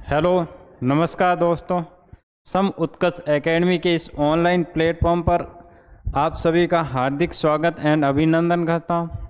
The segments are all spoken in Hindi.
हेलो, नमस्कार दोस्तों। सम उत्कर्ष एकेडमी के इस ऑनलाइन प्लेटफॉर्म पर आप सभी का हार्दिक स्वागत एंड अभिनंदन करता हूं।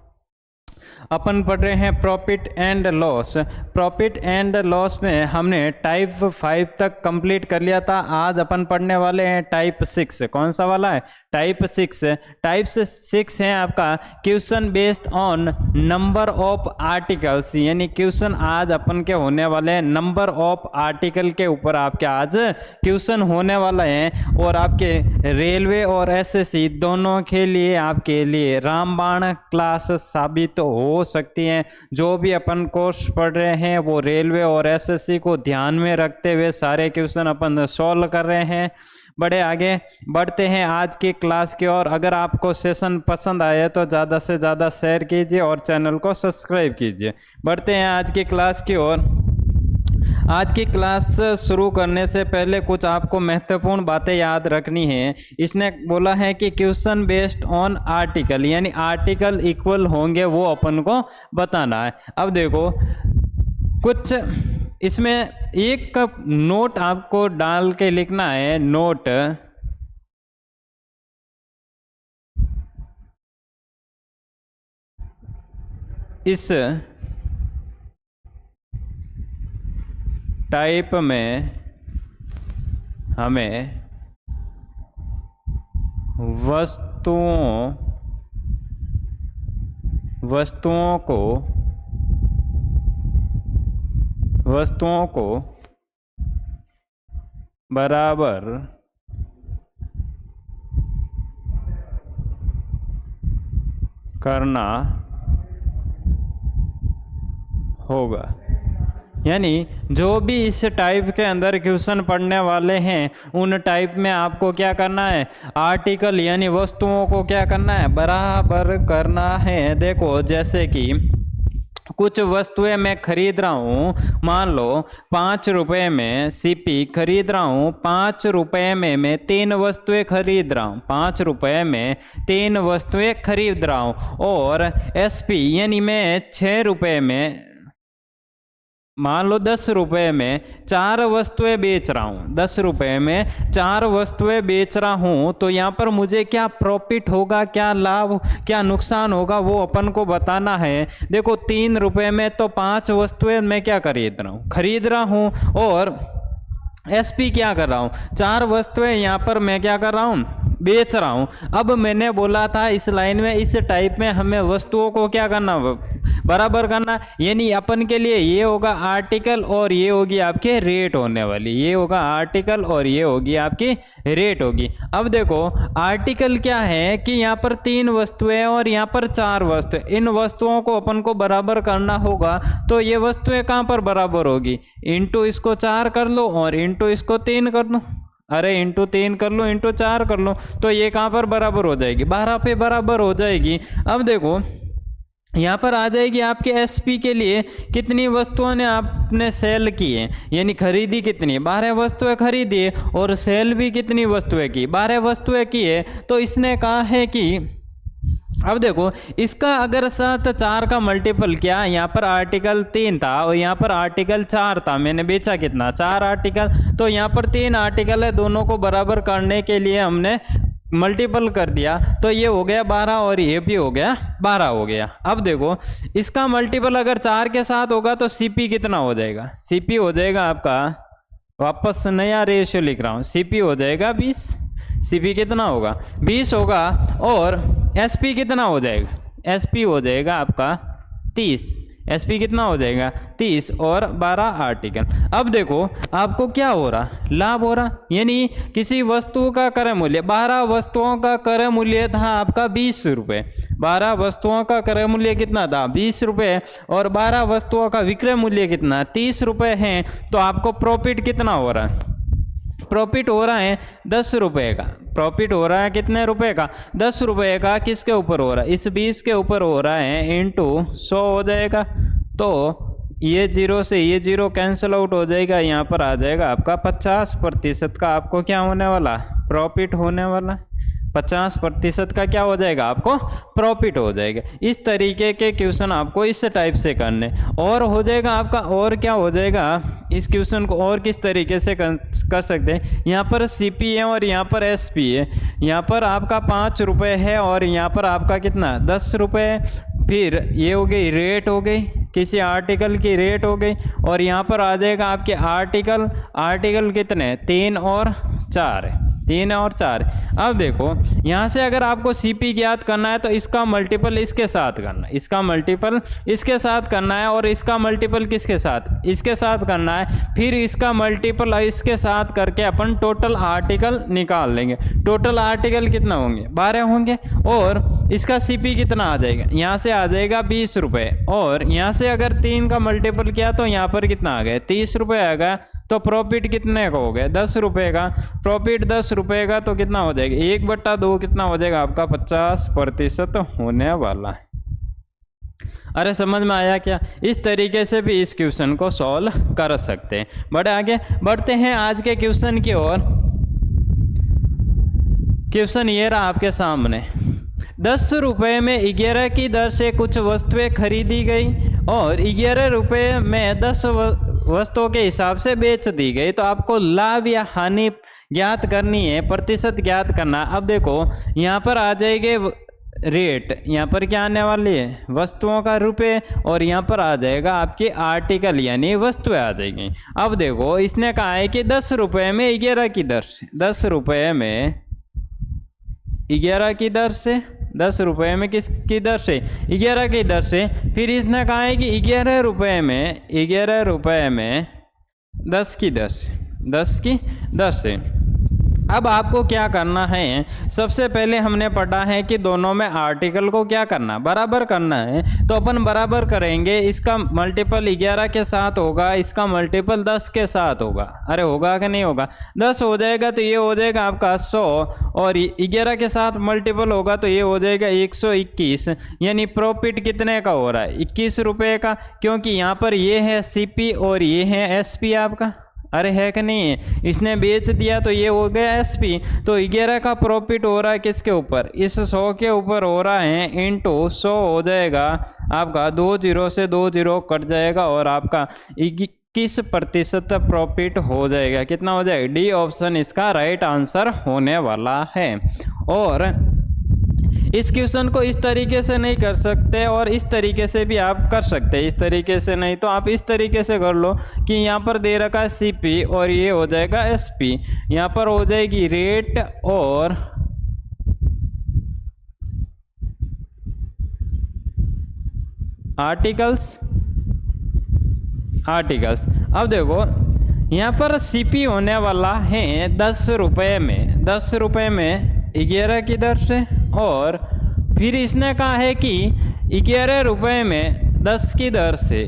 अपन पढ़ रहे हैं profit and loss. Profit and loss में हमने टाइप 5 तक कंप्लीट कर लिया था। आज अपन पढ़ने वाले हैं टाइप 6। कौन सा वाला है? टाइप 6। टाइप 6 है आपका question based on number of articles, यानी क्वेश्चन आज अपन के होने वाले हैं नंबर ऑफ आर्टिकल के ऊपर आपके आज क्वेश्चन होने वाला है। और आपके रेलवे और एसएससी दोनों के लिए आपके लिए रामबाण क्लास साबित हो सकती हैं। जो भी अपन कोर्स पढ़ रहे हैं वो रेलवे और एसएससी को ध्यान में रखते हुए सारे क्वेश्चन अपन सॉल्व कर रहे हैं। बड़े आगे बढ़ते हैं आज की क्लास की ओर। अगर आपको सेशन पसंद आए तो ज़्यादा से ज़्यादा शेयर कीजिए और चैनल को सब्सक्राइब कीजिए। बढ़ते हैं आज की क्लास की ओर। आज की क्लास शुरू करने से पहले कुछ आपको महत्वपूर्ण बातें याद रखनी है। इसने बोला है कि क्वेश्चन बेस्ड ऑन आर्टिकल, यानी आर्टिकल इक्वल होंगे वो अपन को बताना है। अब देखो, कुछ इसमें एक नोट आपको डाल के लिखना है। नोट इस टाइप में हमें वस्तुओं को बराबर करना होगा। यानी जो भी इस टाइप के अंदर क्वेश्चन पढ़ने वाले हैं उन टाइप में आपको क्या करना है? आर्टिकल यानी वस्तुओं को क्या करना है? बराबर करना है। देखो, जैसे कि कुछ वस्तुएं मैं खरीद रहा हूँ, मान लो 5 रुपये में सीपी खरीद रहा हूँ। 5 रुपये में मैं 3 वस्तुएं खरीद रहा हूँ। 5 रुपये में 3 वस्तुएं खरीद रहा हूँ। और एसपी यानी मैं 6 रुपये में, मान लो 10 रुपये में 4 वस्तुएं बेच रहा हूँ। 10 रुपये में 4 वस्तुएं बेच रहा हूँ, तो यहाँ पर मुझे क्या प्रॉफिट होगा, क्या लाभ, क्या नुकसान होगा, वो अपन को बताना है। देखो, 3 रुपये में तो 5 वस्तुएं मैं क्या खरीद रहा हूँ और एसपी क्या कर रहा हूँ? 4 वस्तुएं यहाँ पर मैं क्या कर रहा हूँ? बेच रहा हूँ। अब मैंने बोला था इस लाइन में, इस टाइप में हमें वस्तुओं को क्या करना? बराबर करना। यानी अपन के लिए ये होगा आर्टिकल और ये होगी आपके रेट होने वाली। ये होगा आर्टिकल और ये होगी आपकी रेट होगी। अब देखो, आर्टिकल क्या है कि यहाँ पर 3 वस्तुएं और यहाँ पर 4 वस्तुएं, इन वस्तुओं को अपन को बराबर करना होगा। तो ये वस्तुएं कहाँ पर बराबर होगी? इंटू इसको 4 कर लो और इंटू इसको 3 कर लो। अरे इंटू 3 कर लो, इंटू 4 कर लो, तो ये कहाँ पर बराबर हो जाएगी? 12 पे बराबर हो जाएगी। अब देखो, यहाँ पर आ जाएगी आपके एसपी के लिए कितनी वस्तुओं ने आपने सेल की है, यानी खरीदी कितनी? 12 वस्तुएं खरीदी है और सेल भी कितनी वस्तुएं की? 12 वस्तुएं की है। तो इसने कहा है कि अब देखो, इसका अगर साथ 4 का मल्टीपल किया, यहाँ पर आर्टिकल 3 था और यहाँ पर आर्टिकल 4 था, मैंने बेचा कितना? 4 आर्टिकल। तो यहाँ पर 3 आर्टिकल है, दोनों को बराबर करने के लिए हमने मल्टीपल कर दिया, तो ये हो गया 12 और ये भी हो गया 12 हो गया। अब देखो, इसका मल्टीपल अगर 4 के साथ होगा तो सीपी कितना हो जाएगा? सीपी हो जाएगा आपका, वापस नया रेशियो लिख रहा हूँ, सीपी हो जाएगा 20। सीपी कितना होगा? 20 होगा। और एसपी कितना हो जाएगा? एसपी हो जाएगा आपका 30। एसपी कितना हो जाएगा? 30 और 12 आर्टिकल। अब देखो, आपको क्या हो रहा? लाभ हो रहा। यानी किसी वस्तु का क्रय मूल्य, 12 वस्तुओं का क्रय मूल्य था आपका 20 रुपये। 12 वस्तुओं का क्रय मूल्य कितना था? 20 रुपये। और 12 वस्तुओं का विक्रय मूल्य कितना? 30 रुपये है। तो आपको प्रॉफिट कितना हो रहा है? प्रॉफिट हो रहा है 10 रुपये का। प्रॉफिट हो रहा है कितने रुपए का? 10 रुपये का। किसके ऊपर हो रहा है? इस 20 के ऊपर हो रहा है, इंटू 100 हो जाएगा। तो ये 0 से ये 0 कैंसिल आउट हो जाएगा। यहाँ पर आ जाएगा आपका 50% का आपको क्या होने वाला? प्रॉफिट होने वाला। 50% का क्या हो जाएगा, आपको प्रॉफिट हो जाएगा। इस तरीके के क्वेश्चन आपको इस टाइप से करने, और हो जाएगा आपका, और क्या हो जाएगा, इस क्वेश्चन को और किस तरीके से कर सकते हैं। यहाँ पर सीपी है और यहाँ पर एसपी है, यहाँ पर आपका 5 रुपये है और यहाँ पर आपका कितना 10 रुपये है। फिर ये हो गई रेट, हो गई किसी आर्टिकल की रेट हो गई, और यहाँ पर आ जाएगा आपके आर्टिकल कितने 3 और 4 है, 3 और 4। अब देखो यहाँ से अगर आपको सीपी ज्ञात करना है तो इसका मल्टीपल इसके साथ करना है, इसका मल्टीपल इसके साथ करना है, और इसका मल्टीपल किसके साथ, इसके साथ करना है। फिर इसका मल्टीपल इसके साथ करके अपन टोटल आर्टिकल निकाल लेंगे। टोटल आर्टिकल कितना होंगे, 12 होंगे, और इसका सीपी कितना आ जाएगा, यहाँ से आ जाएगा 20 रुपये, और यहाँ से अगर 3 का मल्टीपल किया तो यहाँ पर कितना आ गया 30 रुपये आ गया। तो प्रॉफिट कितने का हो गया 10 रुपये का, प्रॉफिट 10 रुपये का, तो कितना हो जाएगा 1/2 कितना हो जाएगा आपका 50% होने वाला है। अरे समझ में आया क्या। इस तरीके से भी इस क्वेश्चन को सॉल्व कर सकते हैं। बड़े आगे बढ़ते हैं आज के क्वेश्चन की ओर। क्वेश्चन ये रहा आपके सामने, 10 रुपये में 11 की दर से कुछ वस्तुएं खरीदी गई और 11 रुपये में 10 वस्तुओं के हिसाब से बेच दी गई, तो आपको लाभ या हानि ज्ञात करनी है, प्रतिशत ज्ञात करना। अब देखो यहाँ पर आ जाएंगे रेट, यहाँ पर क्या आने वाली है वस्तुओं का रुपए, और यहाँ पर आ जाएगा आपके आर्टिकल यानी वस्तुएं आ जाएंगी। अब देखो इसने कहा है कि 10 रुपये में 11 की दर से, 10 रुपये में 11 की दर से, 10 रुपये में किसकी दर से 11 की दर से। फिर इसने कहा है कि 11 रुपये में 10 की दर से, 10 की दर से। अब आपको क्या करना है, सबसे पहले हमने पढ़ा है कि दोनों में आर्टिकल को क्या करना, बराबर करना है। तो अपन बराबर करेंगे, इसका मल्टीपल 11 के साथ होगा, इसका मल्टीपल 10 के साथ होगा। अरे होगा कि नहीं होगा, 10 हो जाएगा तो ये हो जाएगा आपका 100, और 11 के साथ मल्टीपल होगा तो ये हो जाएगा 121। यानी प्रॉफिट कितने का हो रहा है 21 रुपये का, क्योंकि यहाँ पर ये है सीपी और ये है एसपी आपका। अरे है कि नहीं है, इसने बेच दिया तो ये हो गया एसपी। तो 11 का प्रॉफिट हो रहा है किसके ऊपर, इस 100 के ऊपर हो रहा है, इंटू 100 हो जाएगा आपका, 2 0 से 2 0 कट जाएगा, और आपका 21% प्रॉफिट हो जाएगा। कितना हो जाएगा, डी ऑप्शन इसका राइट आंसर होने वाला है। और इस क्वेश्चन को इस तरीके से नहीं कर सकते, और इस तरीके से भी आप कर सकते हैं। इस तरीके से नहीं तो आप इस तरीके से कर लो कि यहाँ पर दे रखा है सीपी और ये हो जाएगा एसपी, यहाँ पर हो जाएगी रेट और आर्टिकल्स। अब देखो यहाँ पर सीपी होने वाला है 10 रुपये में, 10 रुपये में 11 की दर से, और फिर इसने कहा है कि 11 रुपये में 10 की दर से,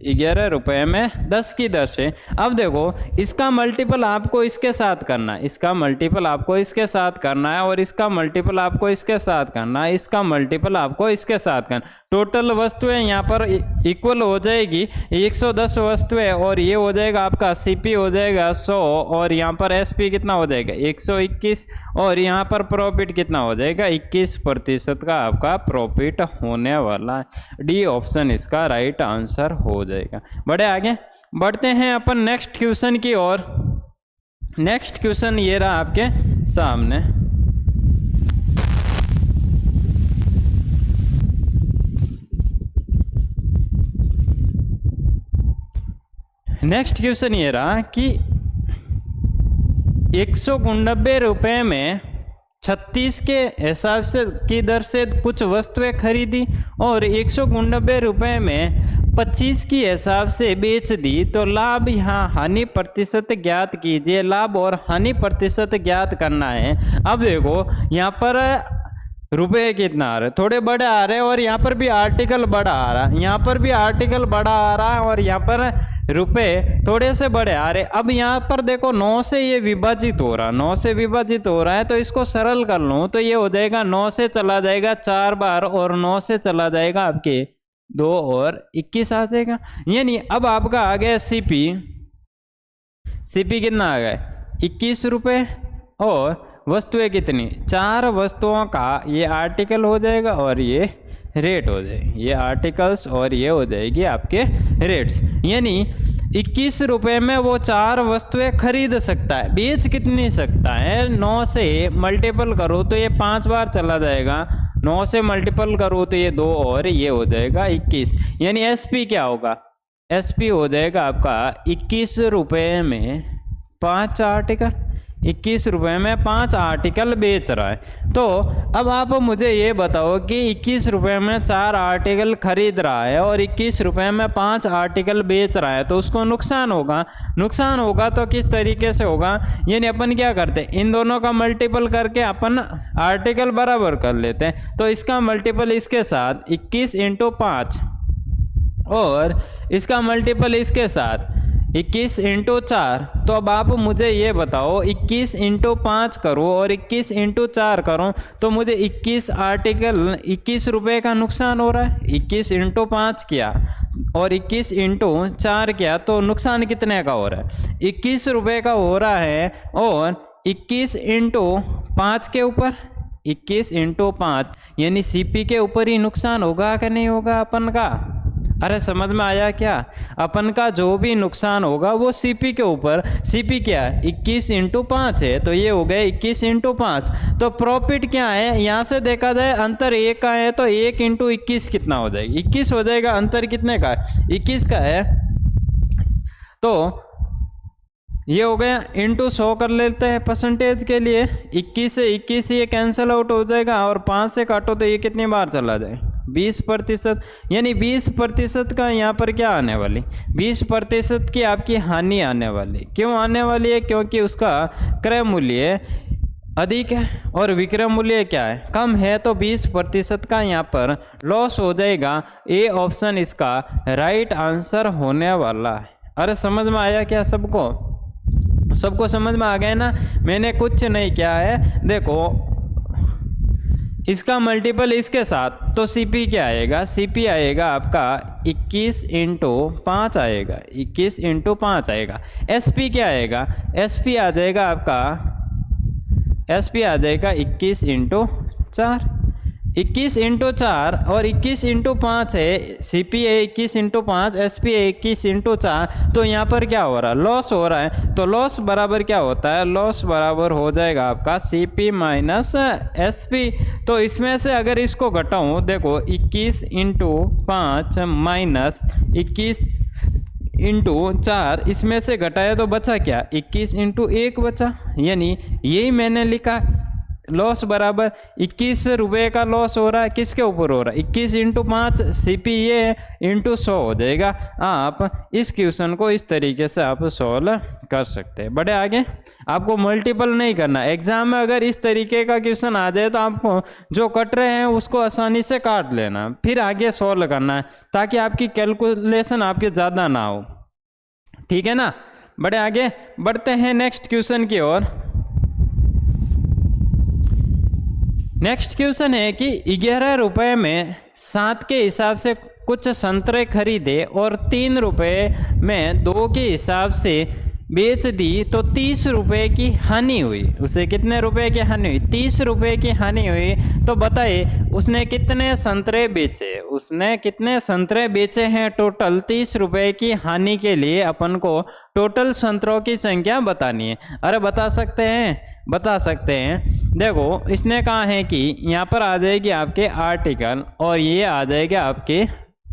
11 रुपये में 10 की दर से। अब देखो इसका मल्टीपल आपको इसके साथ करना है, इसका मल्टीपल आपको इसके साथ करना है, और इसका मल्टीपल आपको इसके साथ करना है, इसका मल्टीपल आपको इसके साथ करना। टोटल वस्तुएं यहाँ पर इक्वल हो जाएगी 110 वस्तुएं, और ये हो जाएगा आपका सीपी हो जाएगा 100, और यहाँ पर एसपी कितना हो जाएगा 121, और यहाँ पर प्रॉफिट कितना हो जाएगा 21% का आपका प्रॉफिट होने वाला है। डी ऑप्शन इसका राइट आंसर हो जाएगा। बड़े आगे बढ़ते हैं अपन नेक्स्ट क्वेश्चन की ओर। नेक्स्ट क्वेश्चन ये रहा आपके सामने, नेक्स्ट क्वेश्चन ये रहा कि 190 रुपये में 36 के हिसाब से की दर से कुछ वस्तुएं खरीदी और 190 रुपये में 25 की हिसाब से बेच दी, तो लाभ यहाँ हानि प्रतिशत ज्ञात कीजिए। लाभ और हानि प्रतिशत ज्ञात करना है। अब देखो यहाँ पर रुपए कितना आ रहा है, थोड़े बड़े आ रहे हैं, और यहाँ पर भी आर्टिकल बड़ा आ रहा है, यहाँ पर भी आर्टिकल बड़ा आ रहा है, और यहाँ पर रुपए थोड़े से बड़े आ रहे। अब यहाँ पर देखो 9 से ये विभाजित हो रहा है, 9 से विभाजित हो रहा है, तो इसको सरल कर लूँ तो ये हो जाएगा 9 से चला जाएगा 4 बार, और 9 से चला जाएगा आपके 2 और 21 आ जाएगा। यानी अब आपका आ गया सीपी, सीपी कितना आ गया 21 रुपये, और वस्तुएं कितनी, 4 वस्तुओं का ये आर्टिकल हो जाएगा और ये रेट हो जाएगी, ये आर्टिकल्स और ये हो जाएगी आपके रेट्स। यानी 21 रुपये में वो 4 वस्तुएं खरीद सकता है, बेच कितनी सकता है, 9 से मल्टीपल करो तो ये 5 बार चला जाएगा, 9 से मल्टीपल करो तो ये 2 और ये हो जाएगा 21। यानी एसपी क्या होगा, एसपी हो जाएगा आपका 21 रुपये में 5 आर्टिकल, 21 रुपये में 5 आर्टिकल बेच रहा है। तो अब आप मुझे ये बताओ कि 21 रुपये में 4 आर्टिकल खरीद रहा है और 21 रुपये में 5 आर्टिकल बेच रहा है, तो उसको नुकसान होगा। नुकसान होगा तो किस तरीके से होगा, यानी अपन क्या करते हैं, इन दोनों का मल्टीपल करके अपन आर्टिकल बराबर कर लेते हैं। तो इसका मल्टीपल इसके साथ 21 × 5 और इसका मल्टीपल इसके साथ 21 × 4। तो अब आप मुझे ये बताओ 21 × 5 करो और 21 × 4 करो तो मुझे 21 आर्टिकल 21 रुपये का नुकसान हो रहा है। 21 × 5 किया और 21 × 4 किया तो नुकसान कितने का हो रहा है, 21 रुपये का हो रहा है। और 21 × 5 के ऊपर 21 × 5 यानी सीपी के ऊपर ही नुकसान होगा कि नहीं होगा अपन का। अरे समझ में आया क्या, अपन का जो भी नुकसान होगा वो सीपी के ऊपर। सीपी क्या है, 21 × 5 है तो ये हो गया 21 × 5। तो प्रॉफिट क्या है, यहाँ से देखा जाए अंतर 1 का है तो 1 × 21 कितना हो जाएगा, 21 हो जाएगा। अंतर कितने का है, 21 का है। तो ये हो गया इंटू 100 कर लेते हैं परसेंटेज के लिए, 21 से 21 ये कैंसिल आउट हो जाएगा और 5 से काटो तो ये कितनी बार चला जाए, 20%। यानी 20% का यहाँ पर क्या आने वाली, 20% की आपकी हानि आने वाली। क्यों आने वाली है, क्योंकि उसका क्रय मूल्य अधिक है और विक्रय मूल्य क्या है, कम है। तो 20% का यहाँ पर लॉस हो जाएगा। ए ऑप्शन इसका राइट आंसर होने वाला है। अरे समझ में आया क्या सबको, सबको समझ में आ गया ना। मैंने कुछ नहीं किया है, देखो इसका मल्टीपल इसके साथ तो सीपी क्या आएगा, सीपी आएगा आपका 21 × 5 आएगा, 21 × 5 आएगा। एसपी क्या आएगा, एसपी आ जाएगा आपका, एसपी आ जाएगा 21 × 4, 21 × 4 और 21 × 5 है। सीपी है 21 × 5, एसपी है 21 × 4। तो यहाँ पर क्या हो रहा है, लॉस हो रहा है। तो लॉस बराबर क्या होता है, लॉस बराबर हो जाएगा आपका सीपी माइनस एसपी। तो इसमें से अगर इसको घटाऊँ, देखो 21 × 5 माइनस 21 × 4, इसमें से घटाया तो बचा क्या, 21 × 1 बचा। यानी यही मैंने लिखा, लॉस बराबर 21 रुपये का लॉस हो रहा है, किसके ऊपर हो रहा है, 21 × 5 सीपी ये इंटू 100 हो जाएगा। आप इस क्वेश्चन को इस तरीके से आप सॉल्व कर सकते हैं। बड़े आगे आपको मल्टीपल नहीं करना। एग्जाम में अगर इस तरीके का क्वेश्चन आ जाए तो आपको जो कट रहे हैं उसको आसानी से काट लेना, फिर आगे सॉल्व करना है, ताकि आपकी कैलकुलेशन आपके ज़्यादा ना हो। ठीक है ना। बड़े आगे बढ़ते हैं नेक्स्ट क्वेश्चन की ओर। नेक्स्ट क्वेश्चन है कि 11 रुपये में 7 के हिसाब से कुछ संतरे खरीदे और 3 रुपये में 2 के हिसाब से बेच दी तो 30 रुपये की हानि हुई। उसे कितने रुपए की हानि हुई, 30 रुपये की हानि हुई। तो बताइए उसने कितने संतरे बेचे, उसने कितने संतरे बेचे हैं। टोटल 30 रुपये की हानि के लिए अपन को टोटल संतरों की संख्या बतानी है। अरे बता सकते हैं, बता सकते हैं। देखो इसने कहा है कि यहाँ पर आ जाएगी आपके आर्टिकल और ये आ जाएगा आपके,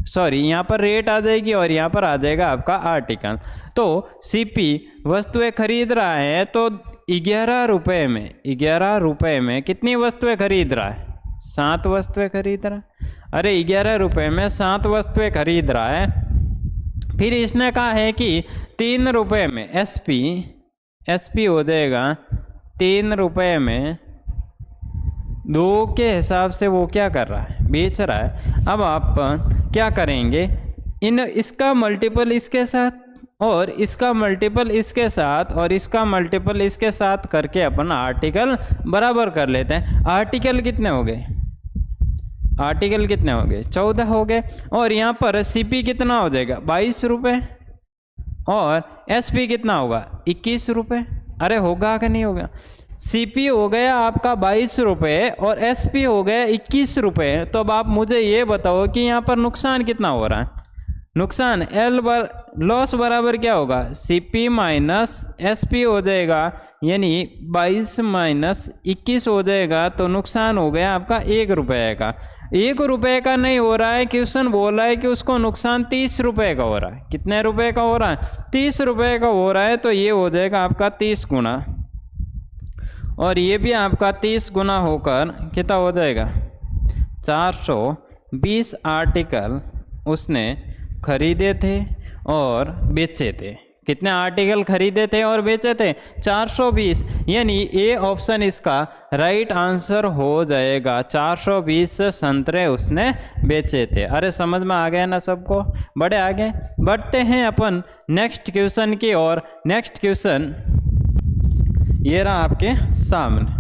सॉरी यहाँ पर रेट आ जाएगी और यहाँ पर आ जाएगा आपका आर्टिकल। तो सीपी वस्तुएं खरीद रहा है तो 11 रुपये में, 11 रुपये में कितनी वस्तुएं खरीद रहा है, 7 वस्तुएं खरीद रहा है। अरे 11 रुपये में 7 वस्तुएं खरीद रहा है। फिर इसने कहा है कि 3 रुपये में एसपी हो जाएगा 3 रुपये में 2 के हिसाब से वो क्या कर रहा है, बेच रहा है। अब आप क्या करेंगे, इसका मल्टीपल इसके साथ और इसका मल्टीपल इसके साथ और इसका मल्टीपल इसके साथ करके अपन आर्टिकल बराबर कर लेते हैं। आर्टिकल कितने हो गए, आर्टिकल कितने हो गए, 14 हो गए। और यहाँ पर सीपी कितना हो जाएगा, 22 रुपये और एसपी कितना होगा, 21 रुपये। अरे होगा कि नहीं होगा, सीपी हो गया आपका 22 रुपये और एसपी हो गया 21 रुपये। तो अब आप मुझे ये बताओ कि यहाँ पर नुकसान कितना हो रहा है। नुकसान लॉस बराबर क्या होगा, सीपी माइनस एसपी हो जाएगा, यानी 22 माइनस 21 हो जाएगा। तो नुकसान हो गया आपका 1 रुपये का। 1 रुपये का नहीं हो रहा है, क्वेश्चन बोल रहा है कि उसको नुकसान 30 रुपये का हो रहा है। कितने रुपए का हो रहा है, 30 रुपये का हो रहा है। तो ये हो जाएगा आपका 30 गुना, और ये भी आपका 30 गुना होकर कितना हो जाएगा, 420 आर्टिकल उसने खरीदे थे और बेचे थे। कितने आर्टिकल खरीदे थे और बेचे थे, 420। यानी ए ऑप्शन इसका राइट आंसर हो जाएगा। 420 संतरे उसने बेचे थे। अरे समझ में आ गया ना सबको। बड़े आगे बढ़ते हैं अपन नेक्स्ट क्वेश्चन की ओर। नेक्स्ट क्वेश्चन ये रहा आपके सामने।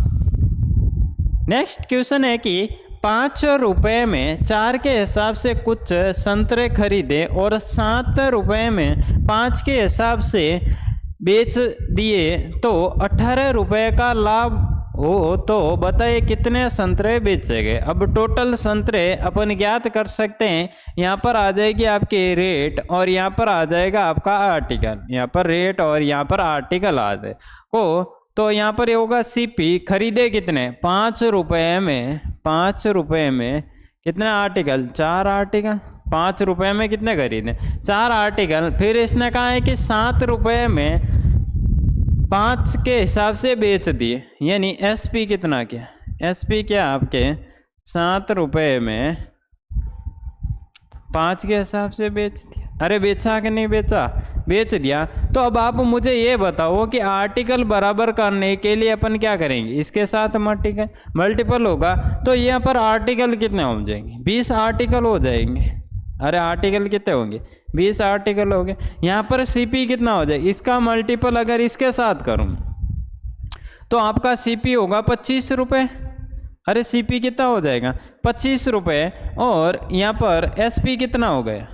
नेक्स्ट क्वेश्चन है कि 5 रुपये में 4 के हिसाब से कुछ संतरे खरीदे और 7 रुपये में 5 के हिसाब से बेच दिए तो 18 रुपये का लाभ हो, तो बताइए कितने संतरे बेचे गए। अब टोटल संतरे अपन ज्ञात कर सकते हैं। यहाँ पर आ जाएगी आपकी रेट और यहाँ पर आ जाएगा आपका आर्टिकल। यहाँ पर रेट और यहाँ पर आर्टिकल आ जाए को, तो यहाँ पर ये होगा सीपी खरीदे कितने, 5 रुपये में। 5 रुपये में कितने आर्टिकल, 4 आर्टिकल। 5 रुपये में कितने खरीदे, 4 आर्टिकल। फिर इसने कहा है कि 7 रुपये में 5 के हिसाब से बेच दिए, यानी एसपी कितना क्या, एसपी क्या आपके 7 रुपये में 5 के हिसाब से बेच दिया। अरे बेचा कि नहीं बेचा, बेच दिया। तो अब आप मुझे ये बताओ कि आर्टिकल बराबर करने के लिए अपन क्या करेंगे, इसके साथ मल्टीपल होगा। तो यहाँ पर आर्टिकल कितने हो जाएंगे, 20 आर्टिकल हो जाएंगे। अरे आर्टिकल कितने होंगे, 20 आर्टिकल हो गए। यहाँ पर सीपी कितना हो जाएगा, इसका मल्टीपल अगर इसके साथ करूँ तो आपका सीपी होगा 25 रुपये। अरे सीपी कितना हो जाएगा, 25 रुपये। और यहाँ पर एसपी कितना हो गया,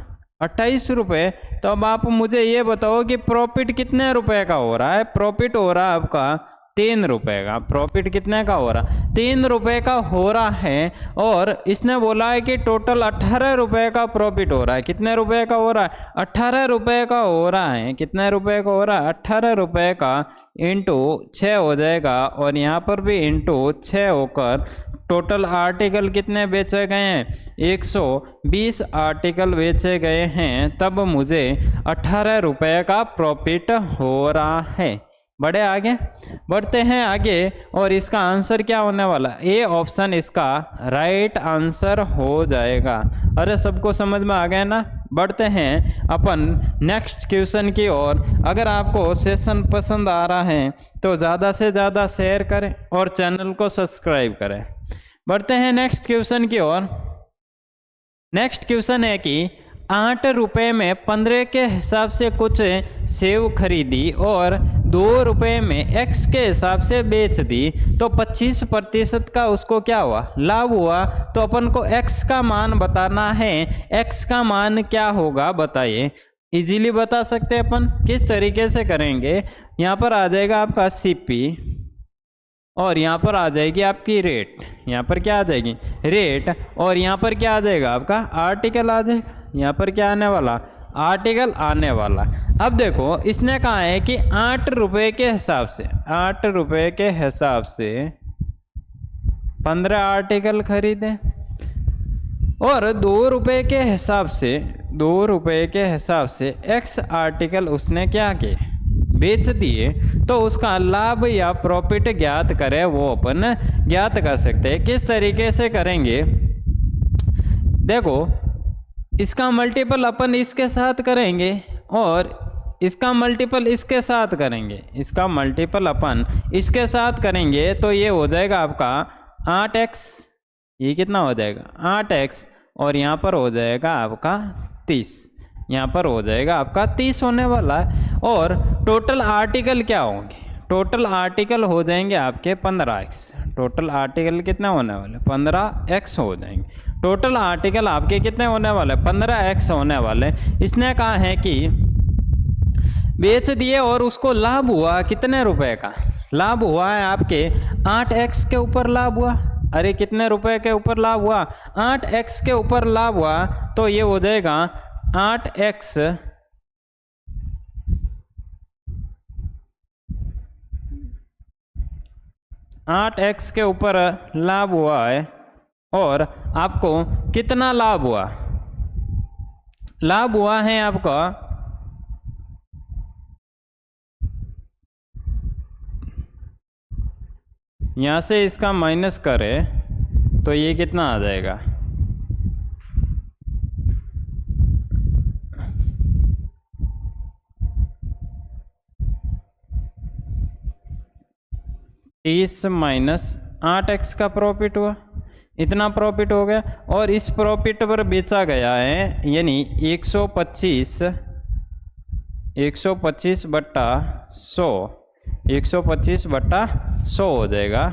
28 रुपये। तो अब आप मुझे ये बताओ कि प्रॉफिट कितने रुपए का हो रहा है। प्रॉफिट हो रहा है आपका 3 रुपये का। प्रॉफिट कितने का हो रहा, 3 रुपये का हो रहा है। और इसने बोला है कि टोटल 18 रुपये का प्रॉफिट हो रहा है। कितने रुपए का हो रहा है, 18 रुपये का हो रहा है। कितने रुपए का हो रहा है, 18 रुपये का इंटू 6 हो जाएगा, और यहाँ पर भी इंटू 6 होकर टोटल आर्टिकल कितने बेचे गए हैं, 120 आर्टिकल बेचे गए हैं। तब मुझे 18 रुपये का प्रॉफिट हो रहा है। बड़े आगे बढ़ते हैं आगे, और इसका आंसर क्या होने वाला, ए ऑप्शन इसका राइट आंसर हो जाएगा। अरे सबको समझ में आ गया ना। बढ़ते हैं अपन नेक्स्ट क्वेश्चन की ओर। अगर आपको सेशन पसंद आ रहा है तो ज़्यादा से ज़्यादा शेयर करें और चैनल को सब्सक्राइब करें। बढ़ते हैं नेक्स्ट क्वेश्चन की ओर। नेक्स्ट क्वेश्चन है कि 8 रुपये में 15 के हिसाब से कुछ सेव खरीदी और 2 रुपये में x के हिसाब से बेच दी तो 25% का उसको क्या हुआ, लाभ हुआ। तो अपन को x का मान बताना है। x का मान क्या होगा बताइए। इजीली बता सकते हैं अपन, किस तरीके से करेंगे। यहाँ पर आ जाएगा आपका सीपी और यहाँ पर आ जाएगी आपकी रेट। यहाँ पर क्या आ जाएगी, रेट। और यहाँ पर क्या आ जाएगा आपका आर्टिकल आ जाएगा। यहाँ पर क्या आने वाला, आर्टिकल आने वाला। अब देखो इसने कहा है कि 8 रुपये के हिसाब से, 8 रुपये के हिसाब से 15 आर्टिकल खरीदे और 2 रुपये के हिसाब से, 2 रुपये के हिसाब से x आर्टिकल उसने क्या किए, बेच दिए। तो उसका लाभ या प्रॉफिट ज्ञात करें, वो अपन ज्ञात कर सकते हैं। किस तरीके से करेंगे, देखो इसका मल्टीपल अपन इसके साथ करेंगे और इसका मल्टीपल इसके साथ करेंगे। इसका मल्टीपल अपन इसके साथ करेंगे तो ये हो जाएगा आपका 8x। ये कितना हो जाएगा, 8x। और यहाँ पर हो जाएगा आपका 30। यहाँ पर हो जाएगा आपका 30 होने वाला है। और टोटल आर्टिकल क्या होंगे, टोटल आर्टिकल हो जाएंगे आपके 15x। टोटल आर्टिकल कितने होने वाले, 15x हो जाएंगे। टोटल आर्टिकल आपके कितने होने वाले, 15x होने वाले। इसने कहा है कि बेच दिए और उसको लाभ हुआ कितने रुपए का, लाभ हुआ है आपके 8x के ऊपर लाभ हुआ। अरे कितने रुपए के ऊपर लाभ हुआ? 8x के ऊपर लाभ हुआ, तो ये हो जाएगा 8x 8x के ऊपर लाभ हुआ है। और आपको कितना लाभ हुआ? लाभ हुआ है आपका यहां से इसका माइनस करें तो ये कितना आ जाएगा? तीस माइनस 8x का प्रॉफिट हुआ, इतना प्रॉफिट हो गया। और इस प्रॉफिट पर बेचा गया है, यानी 125 बट्टा 100, 125 बट्टा 100 हो जाएगा।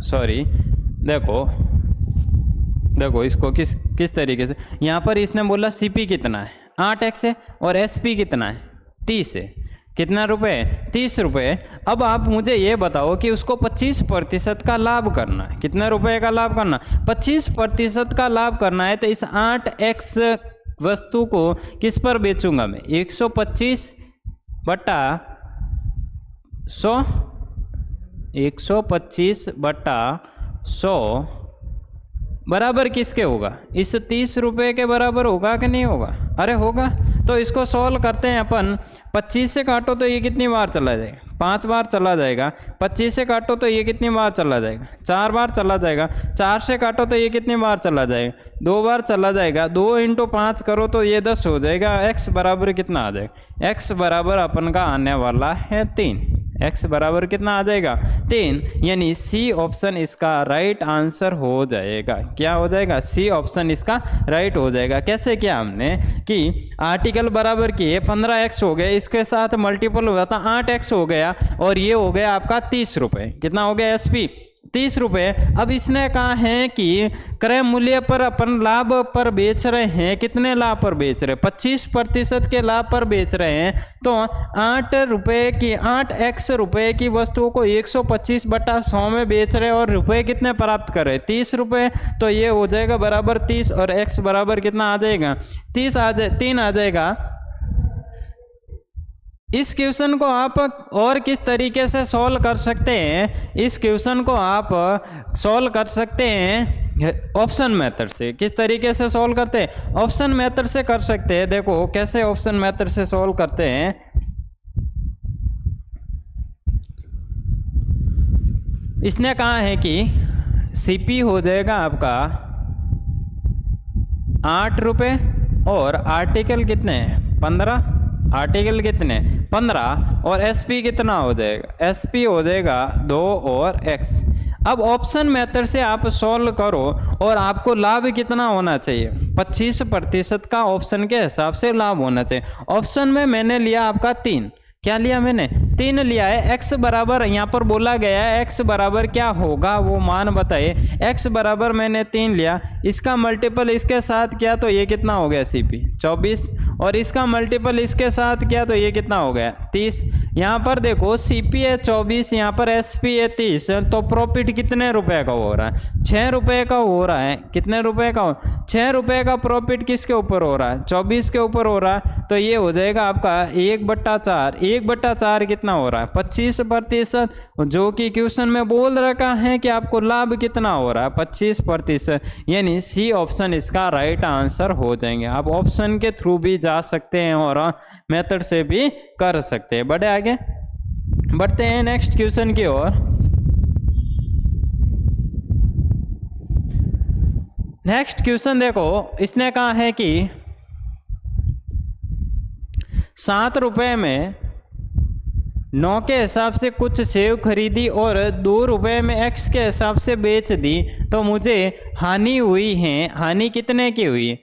सॉरी, देखो इसको किस तरीके से, यहाँ पर इसने बोला सीपी कितना है 8x है और एसपी कितना है 30 है। कितना रुपए? 30 रुपए। अब आप मुझे ये बताओ कि उसको 25% का लाभ करना है। कितने रुपए का लाभ करना? 25% का लाभ करना है। तो इस 8x वस्तु को किस पर बेचूंगा मैं? 125 बट्टा 100, 125 बट्टा 100 बराबर किसके होगा? इस 30 रुपए के बराबर होगा कि नहीं होगा? अरे होगा। तो इसको सॉल्व करते हैं अपन। 25 से काटो तो ये कितनी बार चला जाएगा? 5 बार चला जाएगा। 25 से काटो तो ये कितनी बार चला जाएगा? 4 बार चला जाएगा। 4 से काटो तो ये कितनी बार चला जाएगा? 2 बार चला जाएगा। 2 × 5 करो तो ये 10 हो जाएगा। x बराबर कितना आ जाएगा? x बराबर अपन का आने वाला है 3। x बराबर कितना आ जाएगा? 3। यानी सी ऑप्शन इसका राइट आंसर हो जाएगा। क्या हो जाएगा? सी ऑप्शन इसका राइट हो जाएगा। कैसे किया हमने कि आर्टिकल बराबर किए 15x हो गए, इसके साथ मल्टीपल हुआ था 8x हो गया, और ये हो गया आपका 30 रुपये। कितना हो गया एसपी? 30 रुपये। अब इसने कहा है कि क्रय मूल्य पर अपन लाभ पर बेच रहे हैं। कितने लाभ पर बेच रहे हैं? 25% के लाभ पर बेच रहे हैं। तो 8x रुपए की वस्तुओं को 125 बट्टा 100 में बेच रहे हैं, और रुपए कितने प्राप्त कर रहे हैं? 30 रुपये। तो ये हो जाएगा बराबर 30, और x बराबर कितना आ जाएगा? 3 आ जाएगा। इस क्वेश्चन को आप और किस तरीके से सॉल्व कर सकते हैं? इस क्वेश्चन को आप सॉल्व कर सकते हैं ऑप्शन मेथड से। किस तरीके से सॉल्व करते हैं? ऑप्शन मेथड से कर सकते हैं। देखो कैसे ऑप्शन मेथड से सॉल्व करते हैं। इसने कहा है कि सीपी हो जाएगा आपका 8 रुपये, और आर्टिकल कितने हैं? 15। आर्टिकल कितने? 15। और एसपी कितना हो जाएगा? एसपी हो जाएगा 2 और x। अब ऑप्शन मेथड से आप सॉल्व करो, और आपको लाभ कितना होना चाहिए? 25% का ऑप्शन के हिसाब से लाभ होना चाहिए। ऑप्शन में मैंने लिया आपका 3। क्या लिया मैंने? 3 लिया है। x बराबर यहाँ पर बोला गया है, x बराबर क्या होगा वो मान बताइए। x बराबर मैंने 3 लिया, इसका मल्टीपल इसके साथ किया तो ये कितना हो गया? सीपी 24। और इसका मल्टीपल इसके साथ किया तो ये कितना हो गया? 30। यहाँ पर देखो सीपी है 24, यहाँ पर एसपी है 30, तो प्रॉफिट कितने रुपए का हो रहा है? 6 रुपए का हो रहा है। कितने रुपए का? 6 रुपए का प्रॉफिट किसके ऊपर हो रहा है? 24 के ऊपर हो रहा है। तो ये हो जाएगा आपका 1/4। 1/4 कितना हो रहा है? 25%, जो कि क्वेश्चन में बोल रखा है कि आपको लाभ कितना हो रहा है? 25%। यानी सी ऑप्शन इसका राइट आंसर हो जाएंगे। आप ऑप्शन के थ्रू भी जा सकते हैं और मेथड से भी कर सकते हैं। बढ़े आगे, बढ़ते हैं नेक्स्ट क्वेश्चन की ओर। नेक्स्ट क्वेश्चन देखो, इसने कहा है कि 7 रुपए में 9 के हिसाब से कुछ सेव खरीदी और 2 रुपए में x के हिसाब से बेच दी, तो मुझे हानि हुई है। हानि कितने की हुई?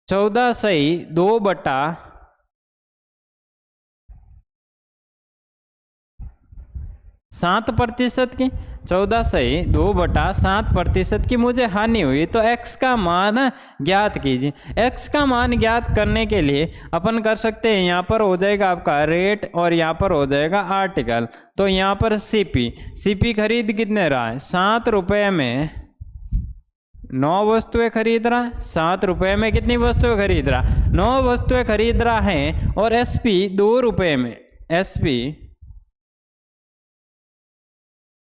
14 सही 2/7% की। 14 सही 2/7% की मुझे हानि हुई, तो x का मान ज्ञात कीजिए। x का मान ज्ञात करने के लिए अपन कर सकते हैं, यहाँ पर हो जाएगा आपका रेट और यहाँ पर हो जाएगा आर्टिकल। तो यहाँ पर सीपी खरीद कितने रहा है, 7 रुपये में 9 वस्तुएं खरीद रहा है। 7 रुपये में कितनी वस्तुएं खरीद रहा, 9 वस्तुएं खरीद रहा है। और एसपी 2 रुपये में, एसपी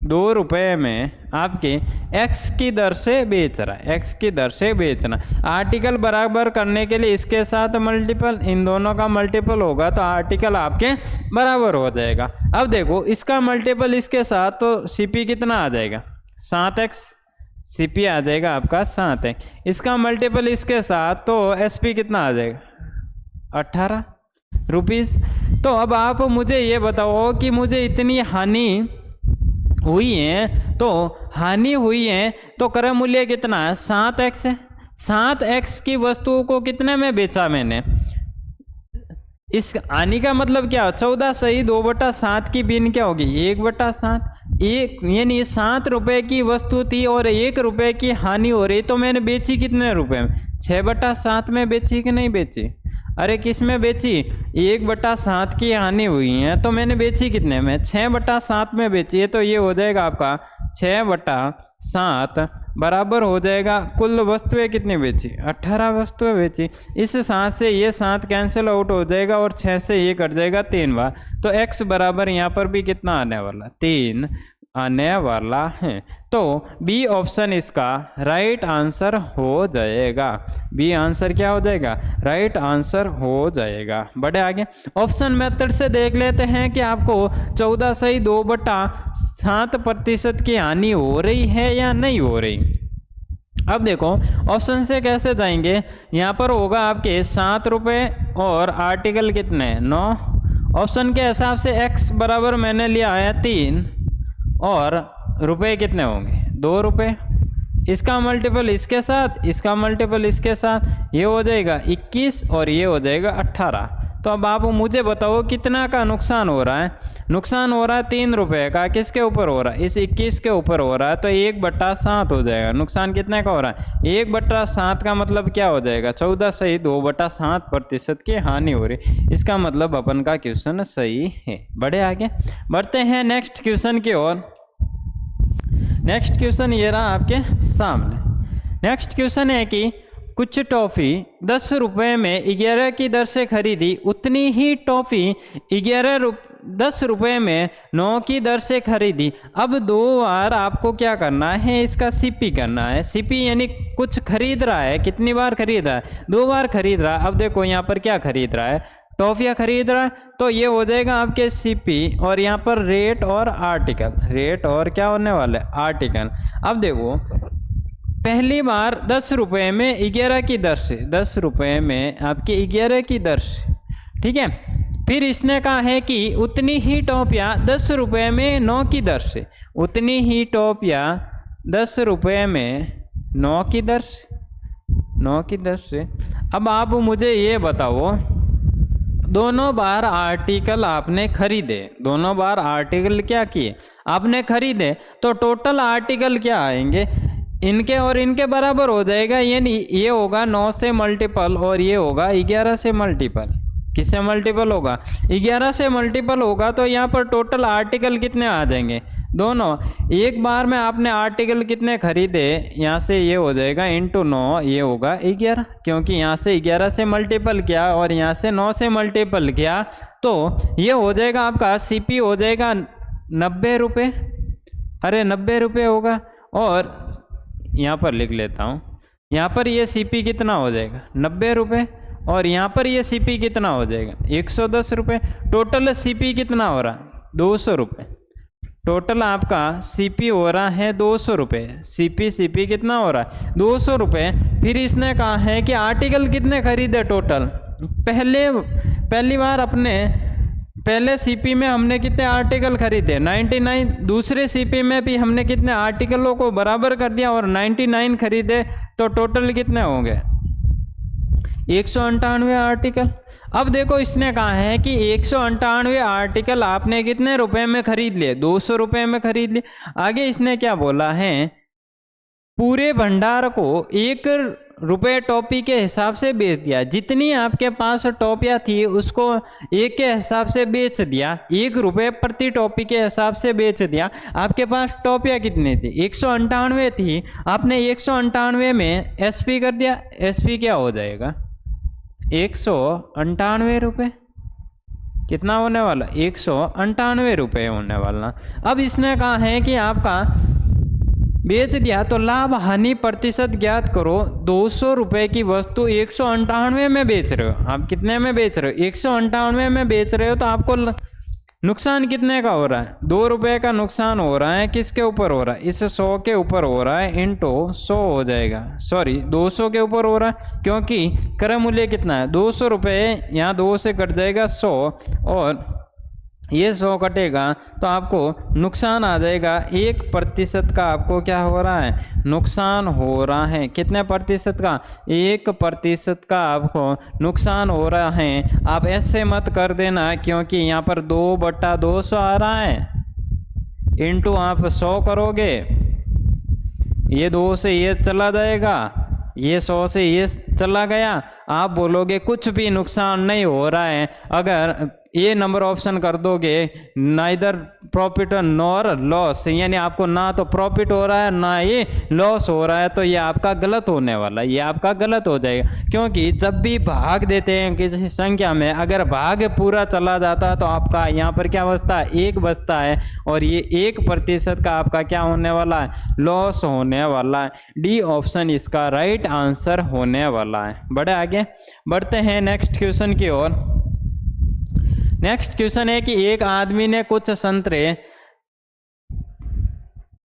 2 रुपये में आपके एक्स की दर से बेच रहा है, एक्स की दर से बेचना। आर्टिकल बराबर करने के लिए इसके साथ मल्टीपल, इन दोनों का मल्टीपल होगा तो आर्टिकल आपके बराबर हो जाएगा। अब देखो इसका मल्टीपल इसके साथ, तो सीपी कितना आ जाएगा, 7x, सीपी आ जाएगा आपका 7x। इसका मल्टीपल इसके साथ, तो एसपी कितना आ जाएगा, 18 रुपीज़। तो अब आप मुझे ये बताओ कि मुझे इतनी हानि हुई है, तो हानि हुई है तो क्रय मूल्य कितना है, 7x है। 7x की वस्तुओं को कितने में बेचा मैंने, इस हानि का मतलब क्या, 14 सही 2/7 की बिन क्या होगी, 1/7। एक यानी 7 रुपए की वस्तु थी और 1 रुपए की हानि हो रही, तो मैंने बेची कितने रुपए में, 6/7 में बेची कि नहीं बेची, अरे किस में बेची, 1/7 की हानि हुई है तो मैंने बेची कितने में, 6/7 में बेची है। तो ये हो जाएगा आपका 6/7 बराबर हो जाएगा कुल वस्तुएं कितनी बेची, 18 वस्तुएं बेची। इस 7 से ये 7 कैंसिल आउट हो जाएगा और 6 से ये कट जाएगा 3 बार। तो x बराबर यहाँ पर भी कितना आने वाला, 3 आने वाला है। तो बी ऑप्शन इसका राइट आंसर हो जाएगा। बी आंसर क्या हो जाएगा, राइट आंसर हो जाएगा। बढ़े आगे, ऑप्शन मेथड से देख लेते हैं कि आपको 14 सही 2/7% की हानि हो रही है या नहीं हो रही। अब देखो ऑप्शन से कैसे जाएंगे, यहाँ पर होगा आपके 7 रुपये और आर्टिकल कितने 9। ऑप्शन के हिसाब से x बराबर मैंने लिया है 3 और रुपए कितने होंगे, 2 रुपये। इसका मल्टीपल इसके साथ, इसका मल्टीपल इसके साथ, ये हो जाएगा 21 और ये हो जाएगा 18। तो अब आप मुझे बताओ कितना का नुकसान हो रहा है, नुकसान हो रहा है 3 रुपये का। किसके ऊपर हो रहा है, इस 21 के ऊपर हो रहा है, तो 1/7 हो जाएगा। नुकसान कितने का हो रहा है, 1/7 का मतलब क्या हो जाएगा, 14 सही 2/7% की हानि हो रही। इसका मतलब अपन का क्वेश्चन सही है। बढ़े आगे, बढ़ते हैं नेक्स्ट क्वेश्चन की ओर। नेक्स्ट क्वेश्चन ये रहा आपके सामने। नेक्स्ट क्वेश्चन है कि कुछ टॉफ़ी 10 रुपये में 11 की दर से खरीदी, उतनी ही टॉफ़ी 10 रुपये में 9 की दर से खरीदी। अब 2 बार आपको क्या करना है, इसका सीपी करना है। सीपी यानी कुछ खरीद रहा है, कितनी बार खरीद रहा है, 2 बार खरीद रहा है। अब देखो यहाँ पर क्या खरीद रहा है, टॉफियाँ खरीद रहा है, तो ये हो जाएगा आपके सीपी और यहाँ पर रेट और आर्टिकल, रेट और क्या होने वाला है, आर्टिकल। अब देखो पहली बार 10 रुपये में 11 की दर से, 10 रुपये में आपके 11 की दर से, ठीक है। फिर इसने कहा है कि उतनी ही टॉफियाँ 10 रुपये में 9 की दर से, उतनी ही टॉफियाँ 10 रुपये में 9 की दर से, 9 की दर से। अब आप मुझे ये बताओ, दोनों बार आर्टिकल आपने खरीदे, दोनों बार आर्टिकल क्या किए, आपने खरीदे, तो टोटल आर्टिकल क्या आएंगे, इनके और इनके बराबर हो जाएगा। यानी ये होगा 9 से मल्टीपल और ये होगा 11 से मल्टीपल। किससे मल्टीपल होगा, 11 से मल्टीपल होगा। तो यहाँ पर टोटल आर्टिकल कितने आ जाएंगे, दोनों। एक बार में आपने आर्टिकल कितने खरीदे, यहाँ से ये हो जाएगा इंटू 9, ये होगा 11, क्योंकि यहाँ से 11 से मल्टीपल किया और यहाँ से 9 से मल्टीपल किया। तो ये हो जाएगा आपका सीपी हो जाएगा 90 रुपये, अरे 90 रुपये होगा। और यहाँ पर लिख लेता हूँ, यहाँ पर ये सीपी कितना हो जाएगा 90 रुपये और यहाँ पर ये सीपी कितना हो जाएगा 110 रुपये। टोटल सीपी कितना हो रहा है 200 रुपये। टोटल आपका सीपी हो रहा है 200 रुपये। सीपी कितना हो रहा है 200 रुपये। फिर इसने कहा है कि आर्टिकल कितने खरीदे टोटल, पहली बार अपने पहले सीपी में हमने कितने आर्टिकल खरीदे 99, दूसरे सीपी में भी हमने कितने आर्टिकलों को बराबर कर दिया और 99 खरीदे, तो टोटल कितने होंगे 198 आर्टिकल। अब देखो इसने कहा है कि 198 आर्टिकल आपने कितने रुपए में खरीद लिए, 200 रुपए में खरीद लिए। आगे इसने क्या बोला है, पूरे भंडार को 1 रुपए टॉपी के हिसाब से बेच दिया। जितनी आपके पास टॉपियाँ थी उसको 1 के हिसाब से बेच दिया, 1 रुपए प्रति टॉपी के हिसाब से बेच दिया। आपके पास टॉपियाँ कितनी थी, 198 थी, आपने 198 में एसपी कर दिया। एसपी क्या हो जाएगा, 198 रुपये, कितना होने वाला, 198 रुपये होने वाला। अब इसने कहा है कि आपका बेच दिया तो लाभ हानि प्रतिशत ज्ञात करो। 200 रुपये की वस्तु 198 में बेच रहे हो, आप कितने में बेच रहे हो, 198 में बेच रहे हो, तो आपको नुकसान कितने का हो रहा है, 2 रुपये का नुकसान हो रहा है। किसके ऊपर हो रहा है, इस 100 के ऊपर हो रहा है, इंटू 100 हो जाएगा, सॉरी 200 के ऊपर हो रहा है, क्योंकि क्रय मूल्य कितना है 200 रुपये, यहाँ 2 से कट जाएगा 100 और ये 100 कटेगा तो आपको नुकसान आ जाएगा। 1% का आपको क्या हो रहा है, नुकसान हो रहा है। कितने प्रतिशत का, 1% का आपको नुकसान हो रहा है। आप ऐसे मत कर देना, क्योंकि यहाँ पर 2/200 आ रहा है, इंटू आप 100 करोगे, ये 2 से ये चला जाएगा, ये 100 से ये चला गया, आप बोलोगे कुछ भी नुकसान नहीं हो रहा है। अगर ये नंबर ऑप्शन कर दोगे, नाइदर प्रॉफिट नॉर लॉस, यानी आपको ना तो प्रॉफिट हो रहा है ना ये लॉस हो रहा है, तो ये आपका गलत होने वाला है, ये आपका गलत हो जाएगा। क्योंकि जब भी भाग देते हैं किसी संख्या में, अगर भाग पूरा चला जाता है तो आपका यहाँ पर क्या बचता है, 1 बचता है, और ये 1% का आपका क्या होने वाला है, लॉस होने वाला है। डी ऑप्शन इसका राइट आंसर होने वाला है। बढ़े आगे, बढ़ते हैं नेक्स्ट क्वेश्चन की ओर। नेक्स्ट क्वेश्चन है कि एक आदमी ने कुछ संतरे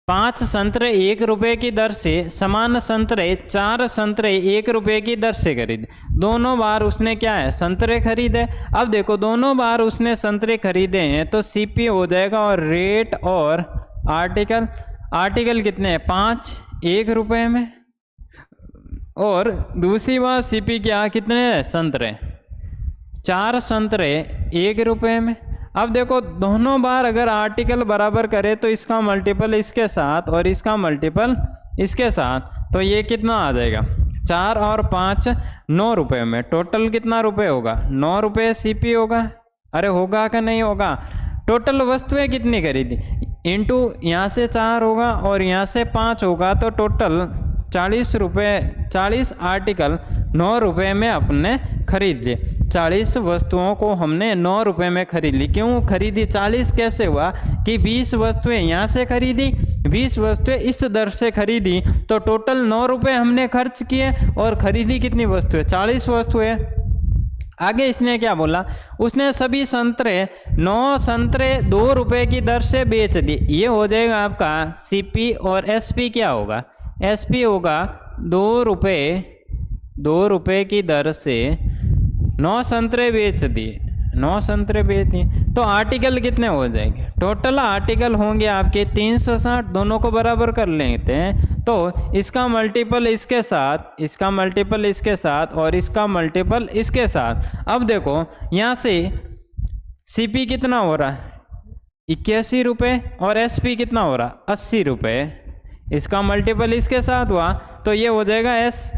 5 संतरे 1 रुपये की दर से, समान संतरे 4 संतरे 1 रुपये की दर से खरीदे। दोनों बार उसने क्या है, संतरे खरीदे। अब देखो दोनों बार उसने संतरे खरीदे हैं तो सीपी हो जाएगा, और रेट और आर्टिकल, आर्टिकल कितने हैं 5 1 रुपये में, और दूसरी बार सीपी क्या कितने हैं, संतरे 4 संतरे 1 रुपये में। अब देखो दोनों बार अगर आर्टिकल बराबर करे तो इसका मल्टीपल इसके साथ और इसका मल्टीपल इसके साथ, तो ये कितना आ जाएगा, 4 और 5 9 रुपये में। टोटल कितना रुपये होगा, 9 रुपये सीपी होगा। अरे होगा कि नहीं होगा, टोटल वस्तुएं कितनी खरीदी, इंटू यहाँ से 4 होगा और यहाँ से 5 होगा, तो टोटल 40 रुपये, 40 आर्टिकल 9 रुपये में अपने खरीद लिए। 40 वस्तुओं को हमने 9 रुपये में खरीद ली। क्यों खरीदी, 40 कैसे हुआ कि 20 वस्तुएं यहाँ से खरीदी, 20 वस्तुएं इस दर से खरीदी, तो टोटल 9 रुपये हमने खर्च किए और खरीदी कितनी वस्तुएं, 40 वस्तुएं। आगे इसने क्या बोला, उसने सभी संतरे 9 संतरे 2 रुपये की दर से बेच दिए। ये हो जाएगा आपका सीपी, और एसपी क्या होगा, एसपी होगा 2 रुपये की दर से 9 संतरे बेच दिए, 9 संतरे बेच दिए, तो आर्टिकल कितने हो जाएंगे, टोटल आर्टिकल होंगे आपके 360। दोनों को बराबर कर लेते हैं, तो इसका मल्टीपल इसके साथ, इसका मल्टीपल इसके साथ, और इसका मल्टीपल इसके साथ। अब देखो यहाँ से सीपी कितना हो रहा है, 81 रुपये, और एसपी कितना हो रहा, 80 रुपये। इसका मल्टीपल इसके साथ हुआ तो ये हो जाएगा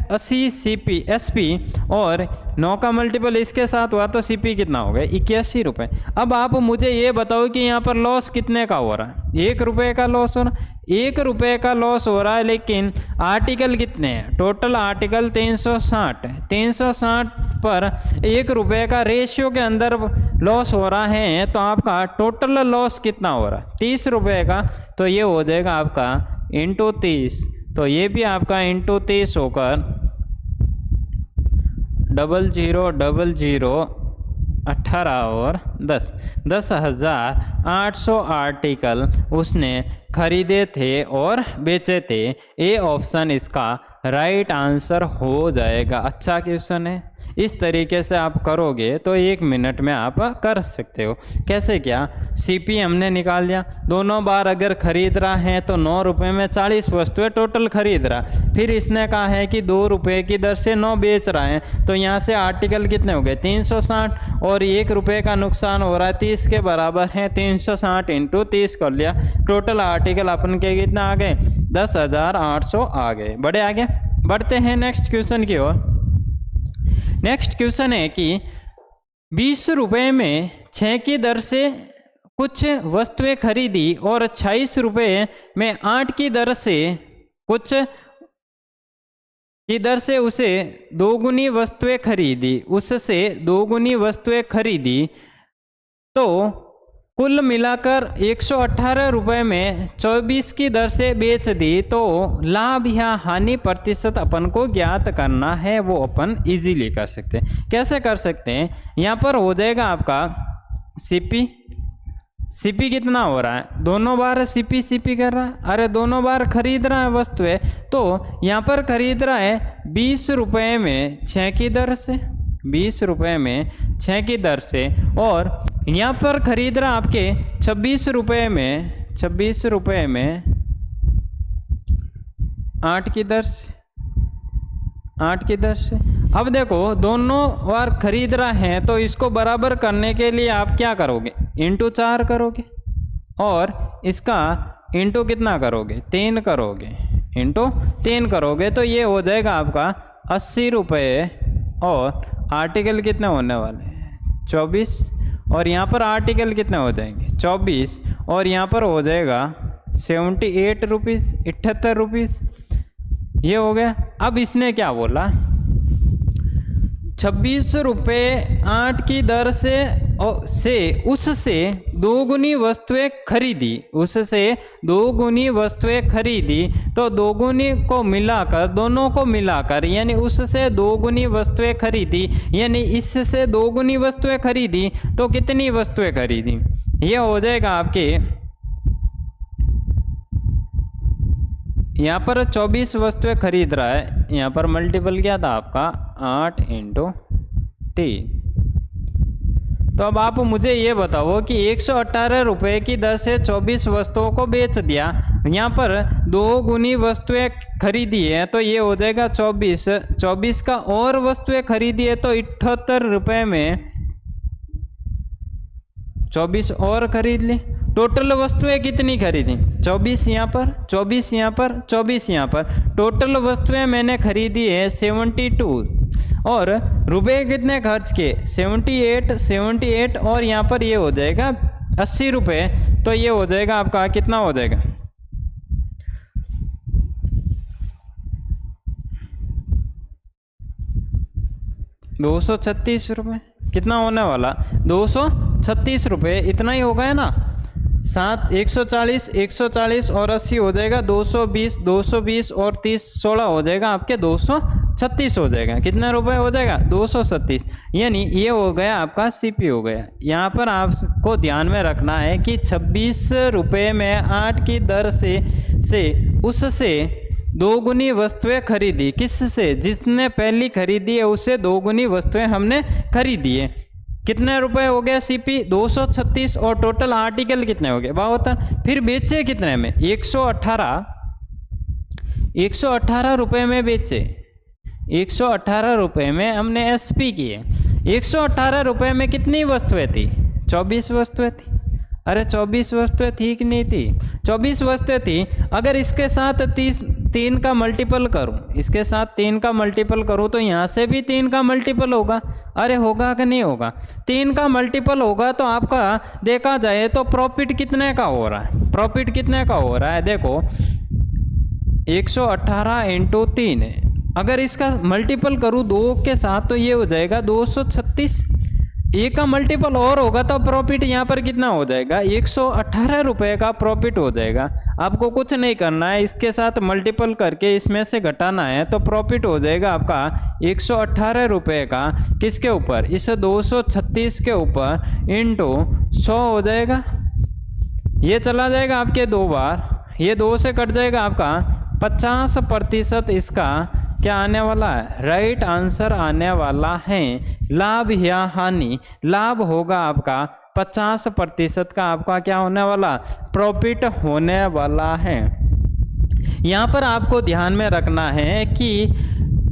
80 सीपी एसपी, और 9 का मल्टीपल इसके साथ हुआ तो सीपी कितना हो गया, 81 रुपये। अब आप मुझे ये बताओ कि यहाँ पर लॉस कितने का हो रहा है, 1 रुपये का लॉस हो रहा है, 1 रुपये का लॉस हो रहा है, लेकिन आर्टिकल कितने हैं, टोटल आर्टिकल 360 है। 360 पर 1 रुपये का रेशियो के अंदर लॉस हो रहा है, तो आपका टोटल लॉस कितना हो रहा है, 30 रुपये का। तो ये हो जाएगा आपका इंटू 30, तो ये भी आपका इंटू 30 होकर 0000 18 और 10, 10,800 आर्टिकल उसने खरीदे थे और बेचे थे। ए ऑप्शन इसका राइट आंसर हो जाएगा। अच्छा क्वेश्चन है, इस तरीके से आप करोगे तो 1 मिनट में आप कर सकते हो। कैसे क्या, सीपी हमने निकाल लिया, दोनों बार अगर खरीद रहा है तो 9 रुपये में 40 वस्तुएं टोटल खरीद रहा, फिर इसने कहा है कि 2 रुपये की दर से 9 बेच रहा है, तो यहाँ से आर्टिकल कितने हो गए 360 और 1 रुपये का नुकसान हो रहा है 30 के बराबर है, 360 इंटू 30 कर लिया, टोटल आर्टिकल अपन के कितना आ गए 10,800 आ गए। बड़े आगे बढ़ते हैं नेक्स्ट क्वेश्चन की ओर। नेक्स्ट क्वेश्चन है कि 20 रुपये में 6 की दर से कुछ वस्तुएं खरीदी और 26 रुपये में 8 की दर से कुछ की दर से उसे 2 गुनी वस्तुएं खरीदी, उससे 2 गुनी वस्तुएं खरीदी, तो कुल मिलाकर 118 रुपये में 24 की दर से बेच दी, तो लाभ या हानि प्रतिशत अपन को ज्ञात करना है, वो अपन इजीली कर सकते हैं। कैसे कर सकते हैं, यहाँ पर हो जाएगा आपका सीपी कितना हो रहा है, दोनों बार सीपी कर रहा है, अरे दोनों बार खरीद रहा है वस्तुएं, तो यहाँ पर खरीद रहा है 20 रुपये में 6 की दर से, 20 रुपये में 6 की दर से, और यहाँ पर खरीद रहा आपके 26 रुपये में 8 की दर से, 8 की दर से। अब देखो दोनों बार खरीद रहा है तो इसको बराबर करने के लिए आप क्या करोगे, इंटू 4 करोगे, और इसका इंटू कितना करोगे 3 करोगे, इंटू 3 करोगे, तो ये हो जाएगा आपका 80 रुपये, और आर्टिकल कितने होने वाले हैं 24, और यहाँ पर आर्टिकल कितने हो जाएंगे 24, और यहाँ पर हो जाएगा 78 रुपीज़, 78 रुपीज़, ये हो गया। अब इसने क्या बोला, 26 रुपये 8 की दर से उससे 2 गुनी वस्तुएं खरीदी, उससे 2 गुनी वस्तुएं खरीदी, तो 2 गुनी को मिलाकर, दोनों को मिलाकर, यानी उससे 2 गुनी वस्तुएं खरीदी, यानी इससे 2 गुनी वस्तुएं खरीदी, तो कितनी वस्तुएं खरीदी, ये हो जाएगा आपके यहाँ पर 24 वस्तुएं खरीद रहा है, यहाँ पर मल्टीपल क्या था आपका 8 इंटू 3। तो अब आप मुझे ये बताओ कि 118 रुपये की दर से 24 वस्तुओं को बेच दिया, यहाँ पर 2 गुनी वस्तुएं खरीदी है, तो ये हो जाएगा 24 का, और वस्तुएं खरीदी है तो 78 रुपये में 24 और खरीद ली, टोटल वस्तुएं कितनी खरीदी 24 यहाँ पर, 24 यहाँ पर, 24 यहाँ पर, टोटल वस्तुएं मैंने खरीदी है 72, और रुपए कितने खर्च किए 78, और यहाँ पर ये हो जाएगा 80 रुपये, तो ये हो जाएगा आपका कितना हो जाएगा 236 रुपये, कितना होने वाला 236 रुपये, इतना ही हो गया ना, 140 और 80 हो जाएगा 220 और 30 16 हो जाएगा आपके 236 हो जाएगा, कितने रुपए हो जाएगा 236, यानी ये हो गया आपका सीपी हो गया। यहाँ पर आपको ध्यान में रखना है कि 26 रुपये में 8 की दर से उससे 2 गुनी वस्तुएं खरीदी, किससे, जिसने पहली खरीदी है उससे 2 गुनी वस्तुएं हमने खरीदी है, कितने रुपए हो गया सीपी 236, और टोटल आर्टिकल कितने हो गए 72, फिर बेचे कितने में 118 रुपए में बेचे, 118 रुपए में हमने एसपी किए, 118 रुपए में कितनी वस्तुएं थी 24 वस्तुएं थी, अरे 24 वस्तुएं थी कि नहीं थी 24 वस्तुएं थी। अगर इसके साथ 3 का मल्टीपल करूं, इसके साथ 3 का मल्टीपल करूं तो यहाँ से भी 3 का मल्टीपल होगा, अरे होगा कि नहीं होगा 3 का मल्टीपल होगा, तो आपका देखा जाए तो प्रॉफिट कितने का हो रहा है, प्रॉफिट कितने का हो रहा है, देखो 118 इंटू 3 है, अगर इसका मल्टीपल करूं 2 के साथ तो ये हो जाएगा 236, 1 का मल्टीपल और होगा तो प्रॉफिट यहाँ पर कितना हो जाएगा 118 रुपये का प्रॉफिट हो जाएगा। आपको कुछ नहीं करना है, इसके साथ मल्टीपल करके इसमें से घटाना है, तो प्रॉफिट हो जाएगा आपका 118 रुपये का, किसके ऊपर, इस 236 के ऊपर इंटू 100 हो जाएगा, ये चला जाएगा आपके 2 बार, ये 2 से कट जाएगा आपका 50% इसका क्या आने वाला है, राइट आंसर आने वाला है लाभ या हानि। लाभ होगा आपका 50% का, आपका क्या होने वाला, प्रॉफिट होने वाला है। यहाँ पर आपको ध्यान में रखना है कि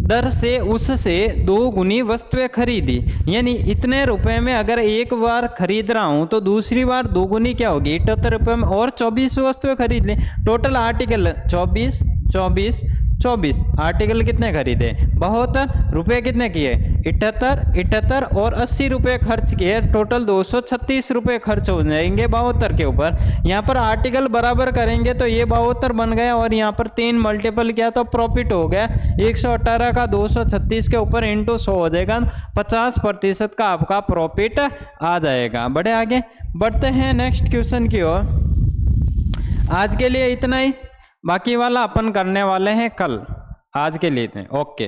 दर से उससे 2 गुनी वस्तुएं खरीदी, यानी इतने रुपए में अगर एक बार खरीद रहा हूं तो दूसरी बार 2 गुनी क्या होगी, 78 रुपये में और 24 वस्तुएं खरीद ली। टोटल आर्टिकल 24 24 24, आर्टिकल कितने खरीदे, 72, रुपए कितने किए, 78 78 और 80 रुपये खर्च किए, टोटल 236 रुपये खर्च हो जाएंगे 72 के ऊपर। यहाँ पर आर्टिकल बराबर करेंगे तो ये 72 बन गया और यहाँ पर 3 मल्टीपल किया तो प्रॉफिट हो गया 118 का 236 के ऊपर इंटू 100 हो जाएगा, 50% का आपका प्रॉफिट आ जाएगा। बढ़े आगे, बढ़ते हैं नेक्स्ट क्वेश्चन की ओर। आज के लिए इतना ही, बाकी वाला अपन करने वाले हैं कल। आज के लिए इतने, ओके।